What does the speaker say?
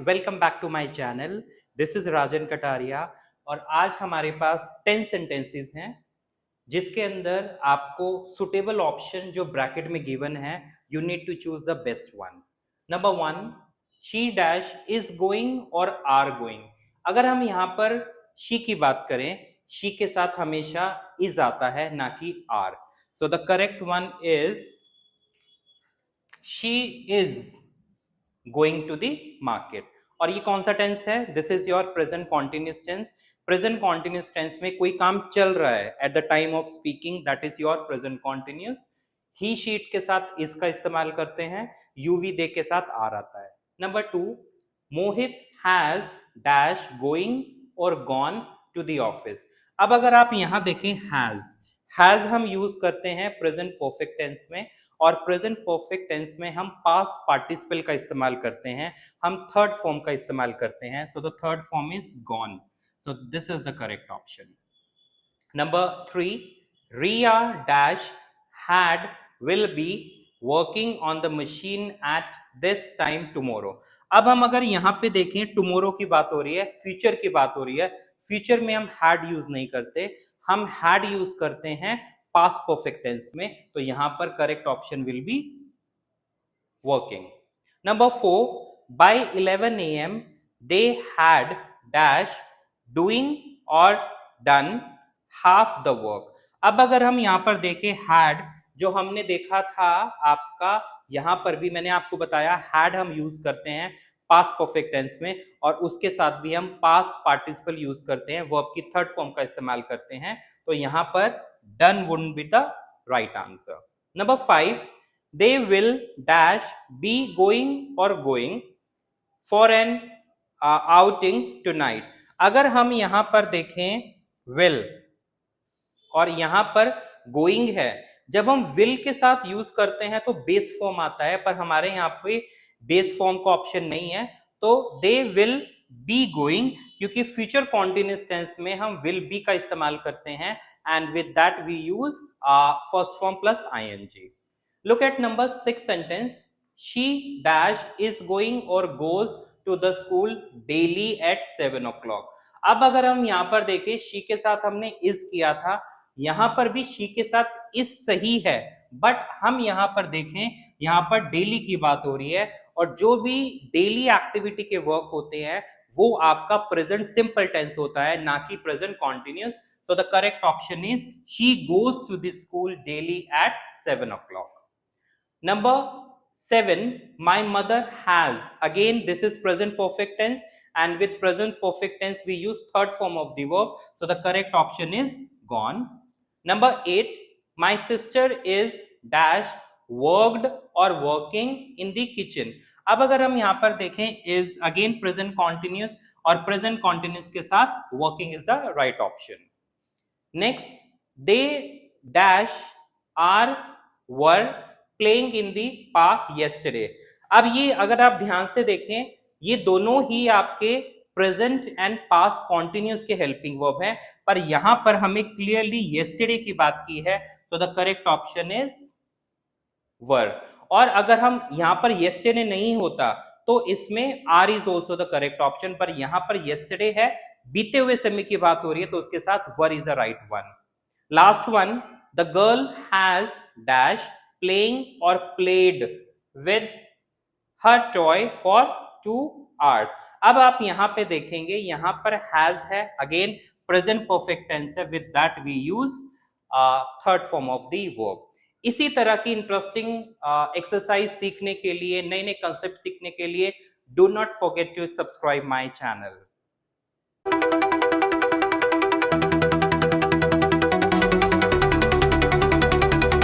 Welcome back to my channel. This is Rajan Kataria और आज हमारे पास 10 सेंटेंसेस हैं जिसके अंदर आपको सुटेबल ऑप्शन जो ब्रैकेट में गिवन है, you need to choose the best one. Number 1, she dash is going or are going. अगर हम यहाँ पर शी की बात करें, शी के साथ हमेशा इज आता है, ना कि are. So the correct one is she is going to the market. और ये कौन सा टेंस है? This is your present continuous tense. Present continuous tense में कोई काम चल रहा है at the time of speaking, that is your present continuous. He she it के साथ इसका इस्तेमाल करते हैं, यूवी दे के साथ आर आता है। Number 2, Mohit has dash going और गॉन टू द ऑफिस। अब अगर आप यहां देखें, हैज हम यूज करते हैं प्रेजेंट परफेक्ट टेंस में, और प्रेजेंट परफेक्ट टेंस में हम पास्ट पार्टिसिपल का इस्तेमाल करते हैं, हम थर्ड फॉर्म का इस्तेमाल करते हैं। So the third form is gone. So this is the correct option. Number 3, Riya dash had will be working on the machine at this time tomorrow. अब हम अगर यहां पे देखें, टुमारो की बात हो रही है, फ्यूचर की बात हो रही है। फ्यूचर में हम हैड यूज नहीं करते, हम हैड यूज करते हैं पास्ट परफेक्ट टेंस में। तो यहां पर correct option will be working. Number 4, by 11 a.m. they had dash doing or done half the work। अब अगर हम यहां पर देखें, had जो हमने देखा था आपका, यहां पर भी मैंने आपको बताया had हम यूज करते हैं पास्ट परफेक्ट टेंस में, और उसके साथ भी हम पास्ट पार्टिसिपल यूज करते हैं, वर्ब की थर्ड फॉर्म का इस्तेमाल करते हैं। तो यहां पर done wouldn't be the right answer. Number 5, they will dash be going or going for an outing tonight। अगर हम यहां पर देखें will और यहां पर going है, जब हम will के साथ यूज करते हैं तो बेस फॉर्म आता है, पर हमारे यहाँ पे बेस फॉर्म का ऑप्शन नहीं है। तो they will be going, क्योंकि फ्यूचर कॉन्टिन्यूस टेंस में हम will be का इस्तेमाल करते हैं, and with that we use first form plus ing। Look at number 6 sentence. She dash is going or goes to the school daily at 7 o'clock। अब अगर हम यहाँ पर देखें, she के साथ हमने is किया था, यहाँ पर भी she के साथ is सही है, बट हम यहाँ पर देखें, यहाँ पर डेली की बात हो रही है, और जो भी डेली एक्टिविटी के वर्क होते हैं वो आपका प्रेजेंट सिंपल टेंस होता है, ना कि present continuous. So the correct option is she goes to the school daily at 7 o'clock। Number 7, my mother has। Again, this is present perfect tense, and with present perfect tense we use third form of the verb. So the correct option is gone. Number 8, my sister is dash worked or working in the kitchen। अब अगर हम यहाँ पर देखें, is again present continuous, और present continuous के साथ working is the right option। Next, they dash are were playing in the park yesterday। अब ये अगर आप ध्यान से देखें, ये दोनों ही आपके प्रेजेंट एंड पास्ट कॉन्टिन्यूस के हेल्पिंग वर्ब हैं, पर यहां पर हमें क्लियरली yesterday की बात की है। तो द करेक्ट ऑप्शन इज वर। और अगर हम यहां पर yesterday नहीं होता तो इसमें are is also the correct option, पर यहां पर yesterday है, बीते हुए समय की बात हो रही है, तो उसके साथ were is the right one. Last one, the girl has dash playing or played with her toy for 2 hours। अब आप यहां पे देखेंगे, यहां पर has है, अगेन प्रेजेंट परफेक्ट टेंस है, with that we use third form of the verb. इसी तरह की इंटरेस्टिंग एक्सरसाइज सीखने के लिए, नए नए कंसेप्ट सीखने के लिए, do not forget to subscribe my channel.